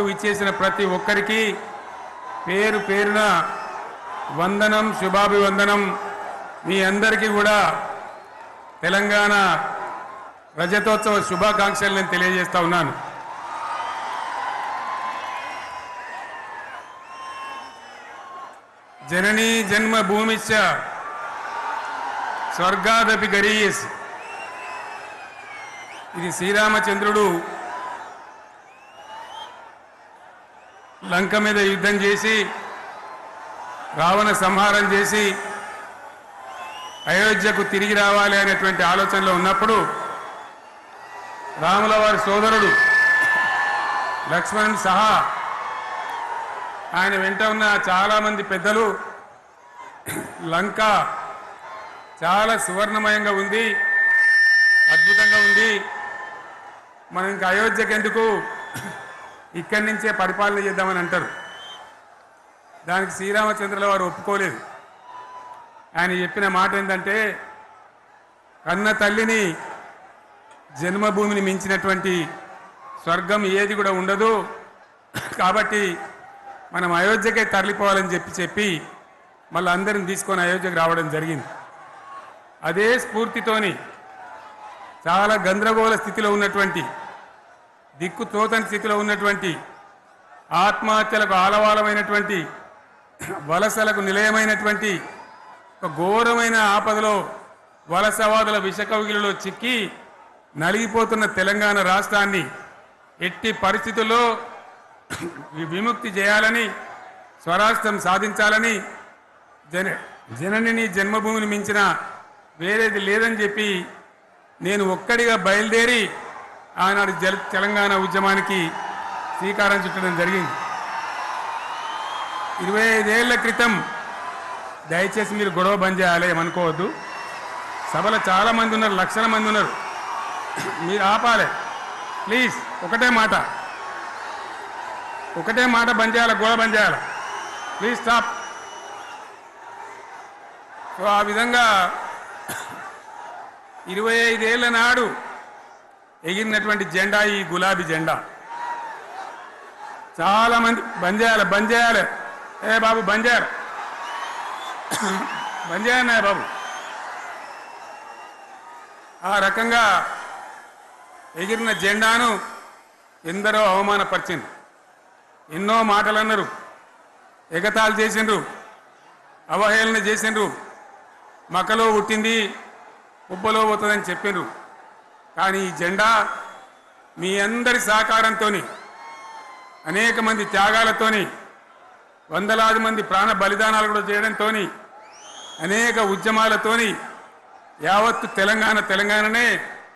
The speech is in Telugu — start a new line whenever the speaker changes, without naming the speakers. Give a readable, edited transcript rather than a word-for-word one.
విచ్చేసిన ప్రతి ఒక్కరికి పేరు పేరున వందనం శుభాభివందనం। మీ అందరికీ కూడా తెలంగాణ రజతోత్సవ శుభాకాంక్షలు నేను తెలియజేస్తా ఉన్నాను। జననీ జన్మభూమిశ్చ స్వర్గాదపి గరీయసి। ఇది శ్రీరామచంద్రుడు లంక మీద యుద్ధం చేసి రావణ సంహారం చేసి అయోధ్యకు తిరిగి రావాలి అనేటువంటి ఆలోచనలో ఉన్నప్పుడు రాముల వారి సోదరుడు లక్ష్మణుని సహా ఆయన వెంట ఉన్న చాలామంది పెద్దలు లంక చాలా సువర్ణమయంగా ఉంది, అద్భుతంగా ఉంది, మనం ఇంకా అయోధ్యకు ఎందుకు, ఇక్కడి నుంచే పరిపాలన చేద్దామని అంటారు। దానికి శ్రీరామచంద్రుల వారు ఒప్పుకోలేదు। ఆయన చెప్పిన మాట ఏంటంటే, కన్న తల్లిని జన్మభూమిని మించినటువంటి స్వర్గం ఏది కూడా ఉండదు, కాబట్టి మనం అయోధ్యకే తరలిపోవాలని చెప్పి మళ్ళీ అందరిని తీసుకొని అయోధ్యకు రావడం జరిగింది। అదే స్ఫూర్తితోని చాలా గందరగోళ స్థితిలో ఉన్నటువంటి, దిక్కు తోతని స్థితిలో ఉన్నటువంటి, ఆత్మహత్యలకు ఆలవాలమైనటువంటి, వలసలకు నిలయమైనటువంటి ఒక ఘోరమైన ఆపదలో వలసవాదుల విషకౌగిలిలో చిక్కి నలిగిపోతున్న తెలంగాణ రాష్ట్రాన్ని ఎట్టి పరిస్థితుల్లో విముక్తి చేయాలని, స్వరాష్ట్రం సాధించాలని, జననిని జన్మభూమిని మించిన వేరేది లేదని చెప్పి నేను ఒక్కడిగా బయలుదేరి ఆనాడు తెలంగాణ ఉద్యమానికి శ్రీకారం చుట్టడం జరిగింది। 25 ఏళ్ల క్రితం, దయచేసి మీరు గొడవ బంద్ చేయాలి ఏమనుకోవద్దు, సభలో చాలామంది ఉన్నారు, లక్షల మంది ఉన్నారు, మీరు ఆపాలి ప్లీజ్। ఒకటే మాట బంద్ చేయాలి, గొడవ బంద్ చేయాలి ప్లీజ్, స్టాప్। సో ఆ విధంగా 25 ఏళ్ల నాడు ఎగిరినటువంటి జెండా ఈ గులాబీ జెండా। చాలామంది బంద్ చేయాలి ఏ బాబు బంద్ చేయాలి బాబు। ఆ రకంగా ఎగిరిన జెండాను ఎందరో అవమానపరిచిండ్రు, ఎన్నో మాటలు అన్నారు, ఎగతాళి చేసిండ్రు, అవహేళన చేసిండ్రు, మకలో పుట్టింది ఉబ్బలో పోతుందని చెప్పిండ్రు। కానీ ఈ జెండా మీ అందరి సహకారంతో, అనేక మంది త్యాగాలతోని, వందలాది మంది ప్రాణ బలిదానాలు కూడా చేయడంతో, అనేక ఉద్యమాలతోని యావత్తు తెలంగాణనే